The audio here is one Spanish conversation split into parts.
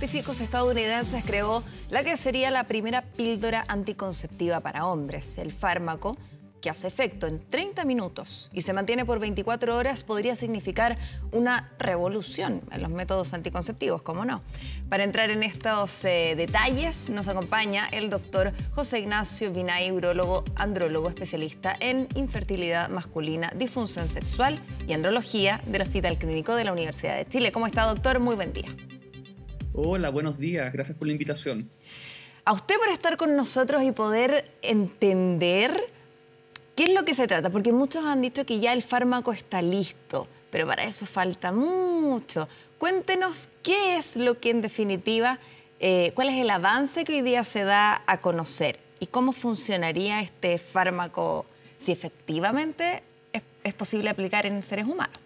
científicos estadounidenses creó la que sería la primera píldora anticonceptiva para hombres. El fármaco, que hace efecto en 30 minutos y se mantiene por 24 horas, podría significar una revolución en los métodos anticonceptivos, ¿cómo no? Para entrar en estos detalles nos acompaña el doctor José Ignacio Vinay, urólogo, andrólogo, especialista en infertilidad masculina, disfunción sexual y andrología del Hospital Clínico de la Universidad de Chile. ¿Cómo está, doctor? Muy buen día. Hola, buenos días. Gracias por la invitación. A usted por estar con nosotros y poder entender ¿qué es lo que se trata? Porque muchos han dicho que ya el fármaco está listo, pero para eso falta mucho. Cuéntenos qué es lo que en definitiva, cuál es el avance que hoy día se da a conocer y cómo funcionaría este fármaco, si efectivamente es posible aplicar en seres humanos.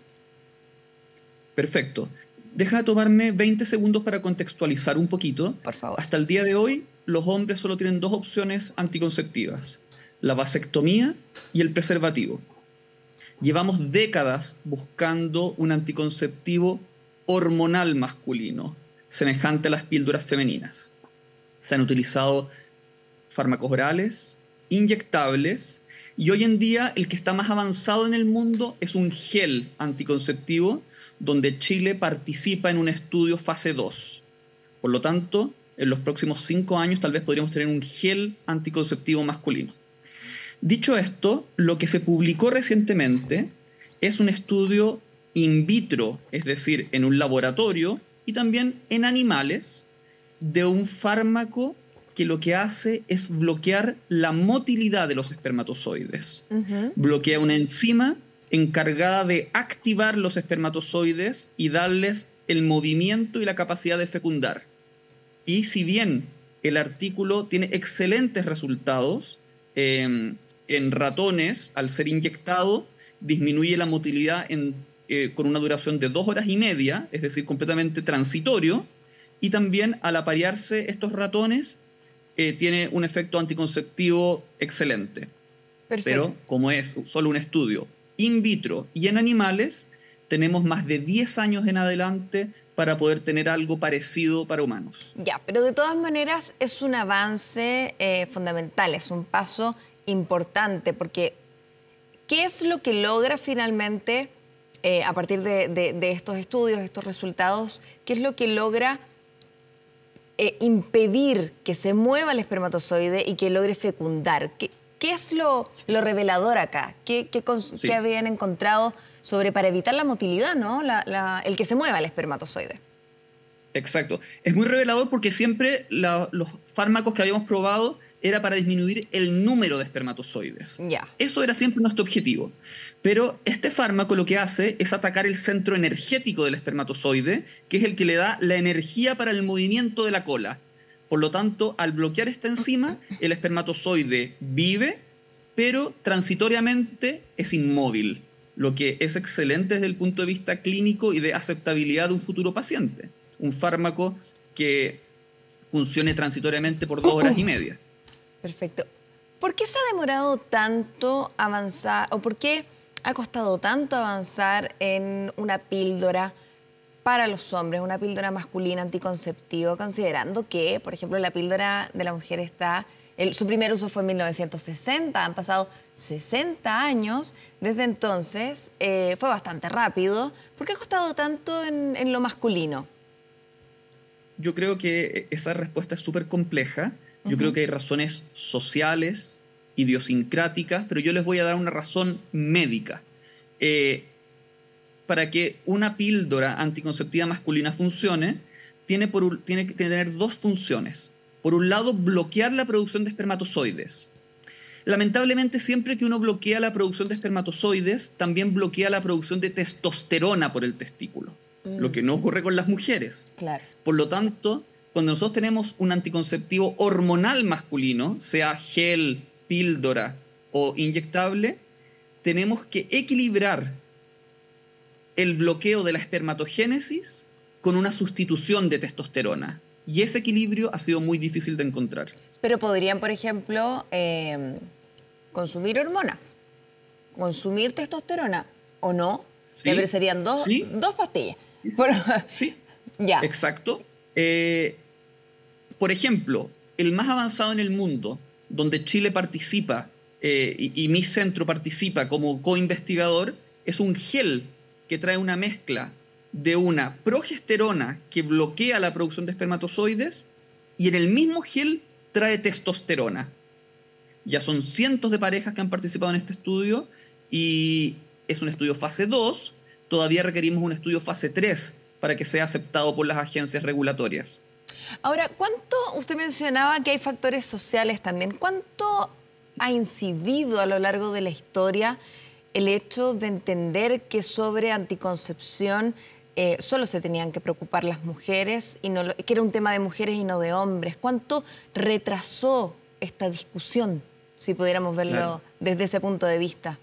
Perfecto. Deja tomarme 20 segundos para contextualizar un poquito. Por favor. Hasta el día de hoy, los hombres solo tienen dos opciones anticonceptivas: la vasectomía y el preservativo. Llevamos décadas buscando un anticonceptivo hormonal masculino, semejante a las píldoras femeninas. Se han utilizado fármacos orales, inyectables, y hoy en día el que está más avanzado en el mundo es un gel anticonceptivo, donde Chile participa en un estudio fase 2. Por lo tanto, en los próximos 5 años tal vez podríamos tener un gel anticonceptivo masculino. Dicho esto, lo que se publicó recientemente es un estudio in vitro, es decir, en un laboratorio y también en animales, de un fármaco que lo que hace es bloquear la motilidad de los espermatozoides. Bloquea una enzima encargada de activar los espermatozoides y darles el movimiento y la capacidad de fecundar. Y si bien el artículo tiene excelentes resultados, en ratones, al ser inyectado, disminuye la motilidad con una duración de 2 horas y media, es decir, completamente transitorio, y también al aparearse estos ratones, tiene un efecto anticonceptivo excelente. Perfecto. Pero como es solo un estudio in vitro y en animales, tenemos más de 10 años en adelante para poder tener algo parecido para humanos. Ya, pero de todas maneras es un avance fundamental, es un paso importante, porque ¿qué es lo que logra finalmente, a partir de estos estudios, estos resultados, qué es lo que logra impedir que se mueva el espermatozoide y que logre fecundar? ¿Qué es lo revelador acá? ¿Qué habían encontrado para evitar la motilidad, ¿no? El que se mueva el espermatozoide? Exacto. Es muy revelador porque siempre los fármacos que habíamos probado era para disminuir el número de espermatozoides. Ya. Eso era siempre nuestro objetivo. Pero este fármaco lo que hace es atacar el centro energético del espermatozoide, que es el que le da la energía para el movimiento de la cola. Por lo tanto, al bloquear esta enzima, el espermatozoide vive, pero transitoriamente es inmóvil, lo que es excelente desde el punto de vista clínico y de aceptabilidad de un futuro paciente. Un fármaco que funcione transitoriamente por 2 horas y media. Perfecto. ¿Por qué se ha demorado tanto avanzar, o por qué ha costado tanto avanzar en una píldora para los hombres, una píldora masculina anticonceptiva, considerando que, por ejemplo, la píldora de la mujer su primer uso fue en 1960, han pasado 60 años, desde entonces fue bastante rápido? ¿Por qué ha costado tanto en lo masculino? Yo creo que esa respuesta es súper compleja. Yo creo que hay razones sociales, idiosincráticas, pero yo les voy a dar una razón médica. Para que una píldora anticonceptiva masculina funcione, tiene que tener 2 funciones. Por un lado, bloquear la producción de espermatozoides. Lamentablemente, siempre que uno bloquea la producción de espermatozoides, también bloquea la producción de testosterona por el testículo, lo que no ocurre con las mujeres. Claro. Por lo tanto, cuando nosotros tenemos un anticonceptivo hormonal masculino, sea gel, píldora o inyectable, tenemos que equilibrar el bloqueo de la espermatogénesis con una sustitución de testosterona. Y ese equilibrio ha sido muy difícil de encontrar. Pero podrían, por ejemplo, consumir hormonas, consumir testosterona, ¿o no? Sí. Serían dos pastillas. Sí. Por... Sí. Ya. Exacto. Eh, por ejemplo, el más avanzado en el mundo, donde Chile participa y mi centro participa como co-investigador, es un gel que trae una mezcla de una progesterona que bloquea la producción de espermatozoides y en el mismo gel trae testosterona. Ya son cientos de parejas que han participado en este estudio y es un estudio fase 2. Todavía requerimos un estudio fase 3 para que sea aceptado por las agencias regulatorias. Ahora, usted mencionaba que hay factores sociales también, ¿cuánto ha incidido a lo largo de la historia el hecho de entender que sobre anticoncepción solo se tenían que preocupar las mujeres, y que era un tema de mujeres y no de hombres? ¿Cuánto retrasó esta discusión, si pudiéramos verlo desde ese punto de vista?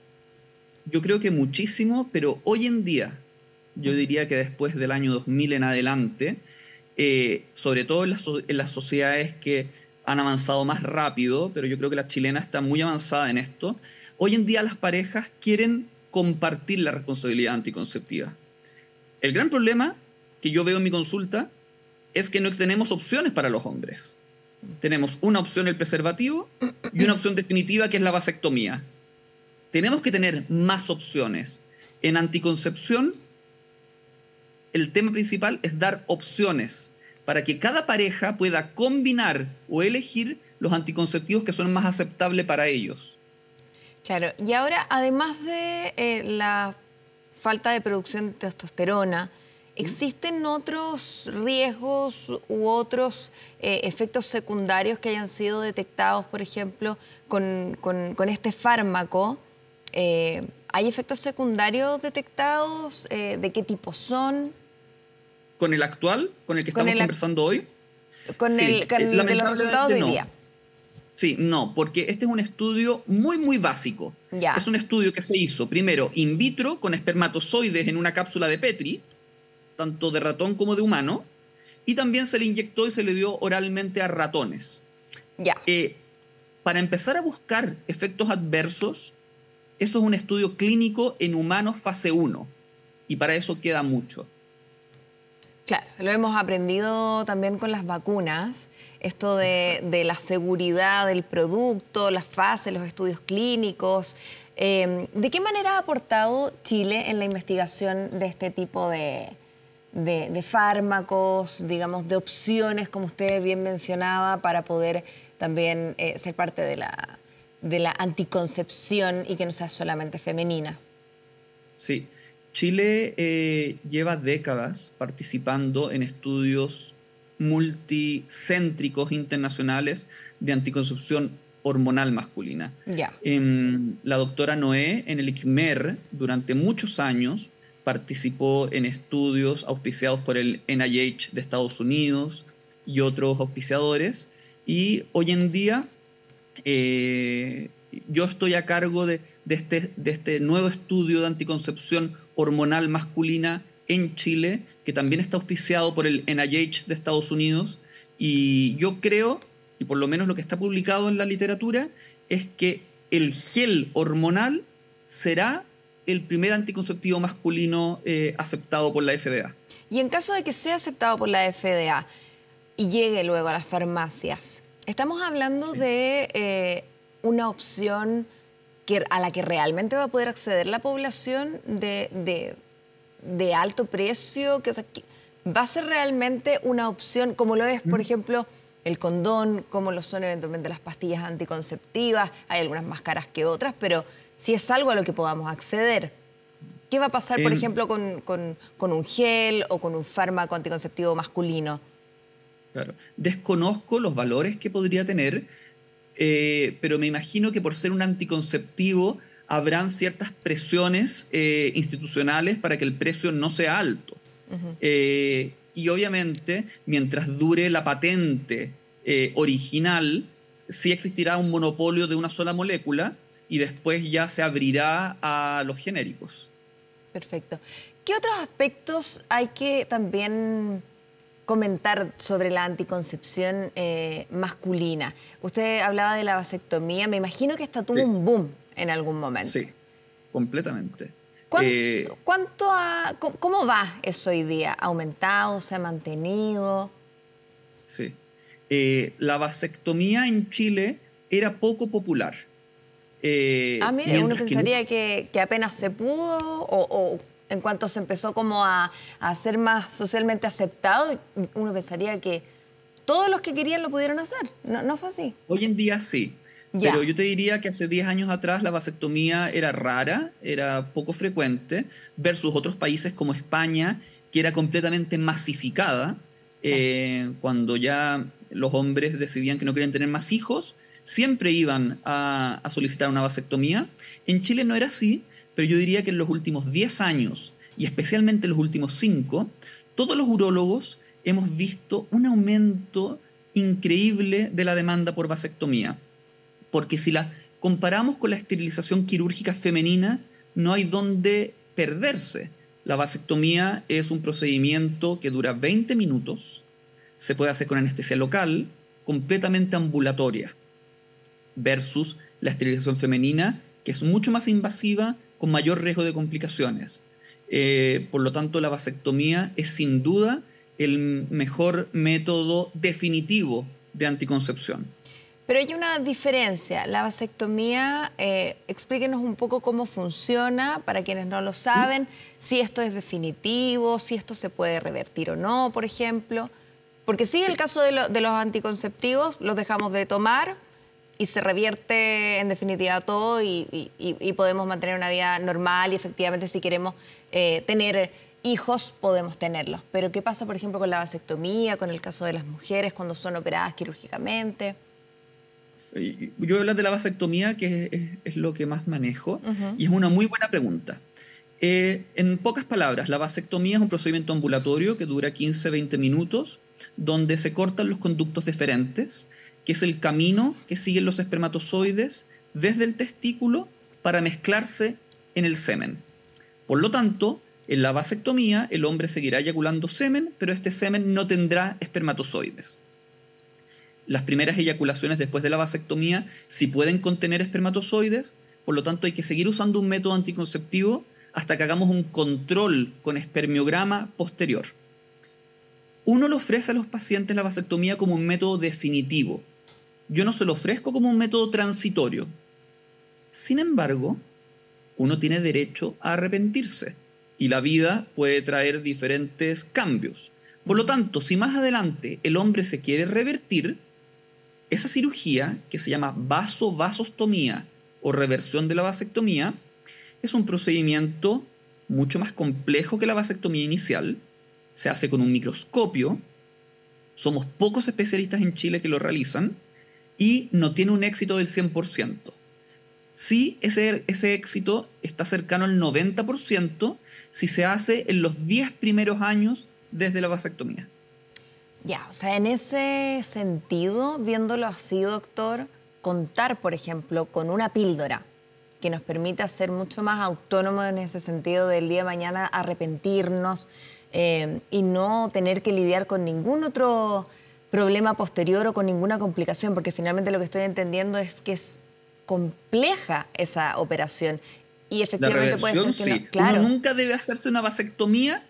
Yo creo que muchísimo, pero hoy en día, yo diría que después del año 2000 en adelante, sobre todo en las sociedades que han avanzado más rápido, pero yo creo que la chilena está muy avanzada en esto, hoy en día las parejas quieren compartir la responsabilidad anticonceptiva. El gran problema que yo veo en mi consulta es que no tenemos opciones para los hombres. Tenemos una opción, el preservativo, y una opción definitiva, que es la vasectomía. Tenemos que tener más opciones. En anticoncepción, el tema principal es dar opciones para que cada pareja pueda combinar o elegir los anticonceptivos que son más aceptables para ellos. Claro, y ahora, además de la falta de producción de testosterona, ¿existen otros riesgos u otros efectos secundarios que hayan sido detectados, por ejemplo, con este fármaco? ¿Hay efectos secundarios detectados? ¿De qué tipo son? ¿Con el actual, con el que estamos conversando hoy? Sí, de los resultados de hoy día. Sí, no, porque este es un estudio muy, muy básico. Ya. Es un estudio que se hizo primero in vitro con espermatozoides en una cápsula de Petri, tanto de ratón como de humano, y también se le inyectó y se le dio oralmente a ratones. Ya. Para empezar a buscar efectos adversos, eso es un estudio clínico en humanos fase 1, y para eso queda mucho. Claro, lo hemos aprendido también con las vacunas, esto de la seguridad del producto, las fases, los estudios clínicos. ¿De qué manera ha aportado Chile en la investigación de este tipo de fármacos, digamos, de opciones, como usted bien mencionaba, para poder también ser parte de la anticoncepción y que no sea solamente femenina? Sí. Chile lleva décadas participando en estudios multicéntricos internacionales de anticoncepción hormonal masculina. Ya. La doctora Noé en el ICMER durante muchos años participó en estudios auspiciados por el NIH de Estados Unidos y otros auspiciadores, y hoy en día yo estoy a cargo de este nuevo estudio de anticoncepción hormonal masculina en Chile, que también está auspiciado por el NIH de Estados Unidos, y yo creo, y por lo menos lo que está publicado en la literatura, es que el gel hormonal será el primer anticonceptivo masculino aceptado por la FDA. Y en caso de que sea aceptado por la FDA y llegue luego a las farmacias, estamos hablando de una opción a la que realmente va a poder acceder la población de alto precio, que va a ser realmente una opción, como lo es, por ejemplo, el condón, como lo son eventualmente las pastillas anticonceptivas. Hay algunas más caras que otras, pero si es algo a lo que podamos acceder. ¿Qué va a pasar, por ejemplo, con un gel o con un fármaco anticonceptivo masculino? Claro. Desconozco los valores que podría tener, pero me imagino que por ser un anticonceptivo habrán ciertas presiones institucionales para que el precio no sea alto. Y obviamente, mientras dure la patente original, sí existirá un monopolio de una sola molécula y después ya se abrirá a los genéricos. Perfecto. ¿Qué otros aspectos hay que también comentar sobre la anticoncepción masculina? Usted hablaba de la vasectomía. Me imagino que esta tuvo un boom en algún momento. Sí, completamente. ¿Cómo va eso hoy día? ¿Ha aumentado? ¿Se ha mantenido? sí. La vasectomía en Chile era poco popular. Mire, uno pensaría que apenas se pudo o en cuanto se empezó como a ser más socialmente aceptado, uno pensaría que todos los que querían lo pudieron hacer. No, no fue así. Hoy en día sí, Ya. pero yo te diría que hace 10 años atrás la vasectomía era rara, era poco frecuente, versus otros países como España, que era completamente masificada, cuando ya los hombres decidían que no querían tener más hijos, siempre iban a solicitar una vasectomía. En Chile no era así, pero yo diría que en los últimos 10 años, y especialmente en los últimos 5, todos los urólogos hemos visto un aumento increíble de la demanda por vasectomía. Porque si la comparamos con la esterilización quirúrgica femenina, no hay dónde perderse. La vasectomía es un procedimiento que dura 20 minutos, se puede hacer con anestesia local, completamente ambulatoria, versus la esterilización femenina, que es mucho más invasiva, con mayor riesgo de complicaciones. Por lo tanto, la vasectomía es sin duda el mejor método definitivo de anticoncepción. Pero hay una diferencia. La vasectomía, explíquenos un poco cómo funciona, para quienes no lo saben, si esto es definitivo, si esto se puede revertir o no, por ejemplo. Porque sí, el caso de los anticonceptivos, los dejamos de tomar y se revierte en definitiva todo y podemos mantener una vida normal y efectivamente si queremos tener hijos podemos tenerlos. Pero ¿qué pasa, por ejemplo, con la vasectomía, con el caso de las mujeres cuando son operadas quirúrgicamente? Yo voy a hablar de la vasectomía, que es lo que más manejo, y es una muy buena pregunta. En pocas palabras, la vasectomía es un procedimiento ambulatorio que dura 15-20 minutos, donde se cortan los conductos deferentes, que es el camino que siguen los espermatozoides desde el testículo para mezclarse en el semen. Por lo tanto, en la vasectomía el hombre seguirá eyaculando semen, pero este semen no tendrá espermatozoides. Las primeras eyaculaciones después de la vasectomía sí pueden contener espermatozoides, por lo tanto hay que seguir usando un método anticonceptivo hasta que hagamos un control con espermiograma posterior. Uno le ofrece a los pacientes la vasectomía como un método definitivo. Yo no se lo ofrezco como un método transitorio. Sin embargo, uno tiene derecho a arrepentirse y la vida puede traer diferentes cambios. Por lo tanto, si más adelante el hombre se quiere revertir, esa cirugía, que se llama vasovasostomía o reversión de la vasectomía, es un procedimiento mucho más complejo que la vasectomía inicial. Se hace con un microscopio, somos pocos especialistas en Chile que lo realizan y no tiene un éxito del 100%. Sí, ese éxito está cercano al 90% si se hace en los 10 primeros años desde la vasectomía. Ya, o sea, en ese sentido, viéndolo así, doctor, contar, por ejemplo, con una píldora que nos permita ser mucho más autónomos en ese sentido del día de mañana, arrepentirnos y no tener que lidiar con ningún otro problema posterior o con ninguna complicación, porque finalmente lo que estoy entendiendo es que es compleja esa operación y efectivamente puede ser que sí. no. Claro. Uno nunca debe hacerse una vasectomía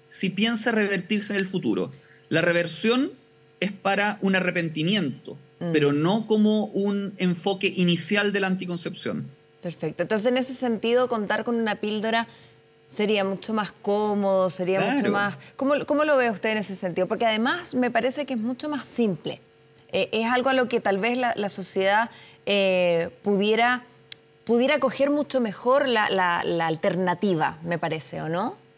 si piensa revertirse en el futuro. La reversión es para un arrepentimiento, pero no como un enfoque inicial de la anticoncepción. Perfecto. Entonces, en ese sentido, contar con una píldora sería mucho más cómodo, sería mucho más... ¿Cómo lo ve usted en ese sentido? Porque además me parece que es mucho más simple. Es algo a lo que tal vez la sociedad pudiera coger mucho mejor la alternativa, me parece, ¿o no?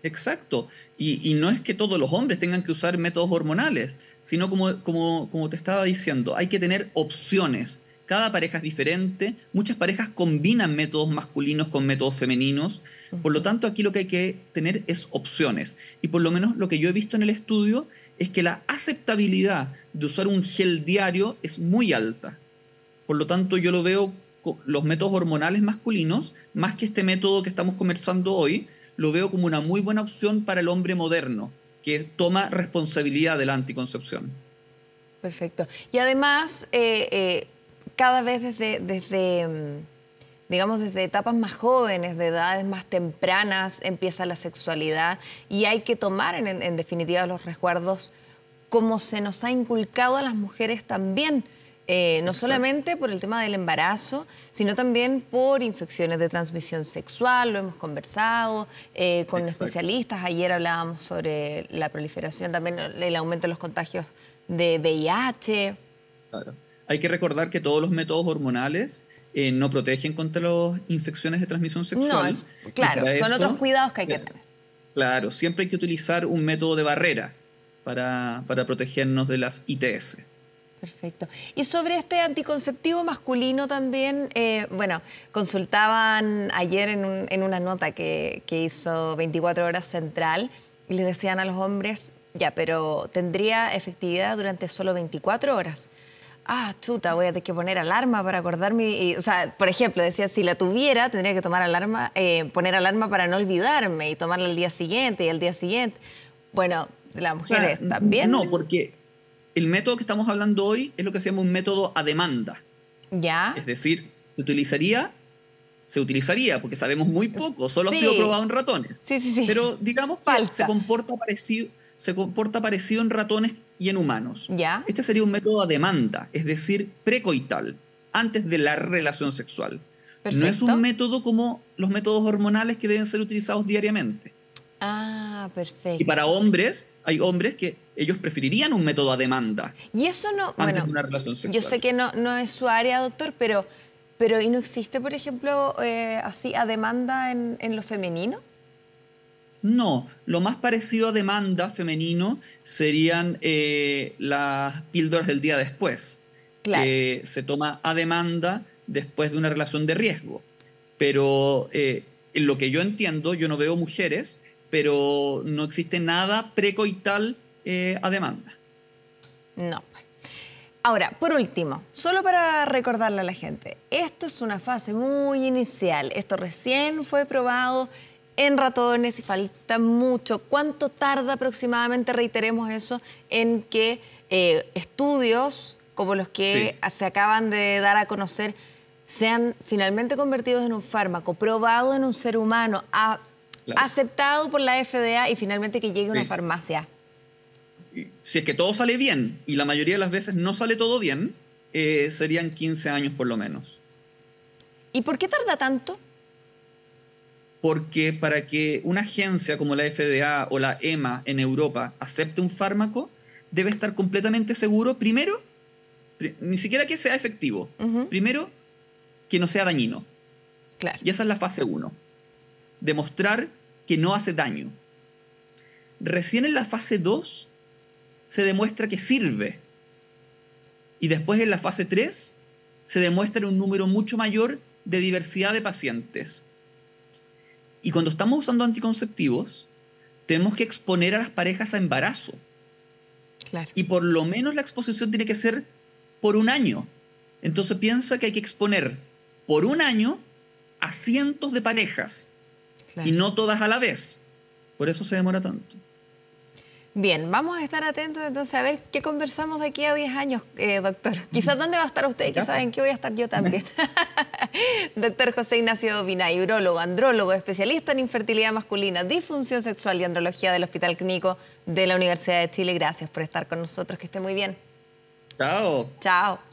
Exacto. Y no es que todos los hombres tengan que usar métodos hormonales, sino como te estaba diciendo, hay que tener opciones. Cada pareja es diferente, muchas parejas combinan métodos masculinos con métodos femeninos, por lo tanto aquí lo que hay que tener es opciones. Y por lo menos lo que yo he visto en el estudio es que la aceptabilidad de usar un gel diario es muy alta. Por lo tanto yo lo veo con los métodos hormonales masculinos, más que este método que estamos conversando hoy, lo veo como una muy buena opción para el hombre moderno, que toma responsabilidad de la anticoncepción. Perfecto. Y además, cada vez desde etapas más jóvenes, de edades más tempranas, empieza la sexualidad y hay que tomar en definitiva los resguardos como se nos ha inculcado a las mujeres también. No solamente por el tema del embarazo, sino también por infecciones de transmisión sexual, lo hemos conversado con especialistas. Ayer hablábamos sobre la proliferación, también el aumento de los contagios de VIH. Claro. Hay que recordar que todos los métodos hormonales no protegen contra las infecciones de transmisión sexual. No, claro, son otros cuidados que hay que tener. Claro, siempre hay que utilizar un método de barrera para protegernos de las ITS. Perfecto. Y sobre este anticonceptivo masculino también, bueno, consultaban ayer en una nota que hizo 24 Horas Central y les decían a los hombres, ya, pero ¿tendría efectividad durante solo 24 horas? Ah, chuta, voy a tener que poner alarma para acordarme. O sea, por ejemplo, decía, si la tuviera, tendría que tomar alarma, poner alarma para no olvidarme y tomarla al día siguiente y al día siguiente. Bueno, de las mujeres también. No, porque el método que estamos hablando hoy es lo que se llama un método a demanda. ¿Ya? Es decir, se utilizaría, porque sabemos muy poco, solo ha sido probado en ratones. Sí. Pero digamos que se comporta parecido en ratones y en humanos. ¿Ya? Este sería un método a demanda, es decir, precoital, antes de la relación sexual. Perfecto. No es un método como los métodos hormonales que deben ser utilizados diariamente. Ah, perfecto. Y para hombres, hay hombres que ellos preferirían un método a demanda. Y eso no, antes de una relación sexual. Yo sé que no es su área, doctor, pero ¿y no existe, por ejemplo, así a demanda en lo femenino? No, lo más parecido a demanda femenino serían las píldoras del día después. Claro. Que se toma a demanda después de una relación de riesgo. Pero en lo que yo entiendo, yo no veo mujeres, pero no existe nada precoital a demanda. No. Ahora, por último, solo para recordarle a la gente, esto es una fase muy inicial. Esto recién fue probado en ratones y falta mucho. ¿Cuánto tarda aproximadamente, reiteremos eso, en que estudios como los que se acaban de dar a conocer sean finalmente convertidos en un fármaco, probado en un ser humano, aceptado por la FDA y finalmente que llegue a una farmacia? Si es que todo sale bien, y la mayoría de las veces no sale todo bien, serían 15 años por lo menos. ¿Y por qué tarda tanto? Porque para que una agencia como la FDA o la EMA en Europa acepte un fármaco, debe estar completamente seguro, primero, ni siquiera que sea efectivo, primero, que no sea dañino. Claro. Y esa es la fase 1. Demostrar que no hace daño. Recién en la fase 2 se demuestra que sirve. Y después en la fase 3 se demuestra un número mucho mayor de diversidad de pacientes. Y cuando estamos usando anticonceptivos, tenemos que exponer a las parejas a embarazo. Claro. Y por lo menos la exposición tiene que ser por un año. Entonces piensa que hay que exponer por un año a cientos de parejas. Claro. Y no todas a la vez. Por eso se demora tanto. Bien, vamos a estar atentos entonces a ver qué conversamos de aquí a 10 años, doctor. Quizás dónde va a estar usted, quizás en qué voy a estar yo también. Doctor José Ignacio Vinay, urólogo, andrólogo, especialista en infertilidad masculina, disfunción sexual y andrología del Hospital Clínico de la Universidad de Chile. Gracias por estar con nosotros, que esté muy bien. Chao. Chao.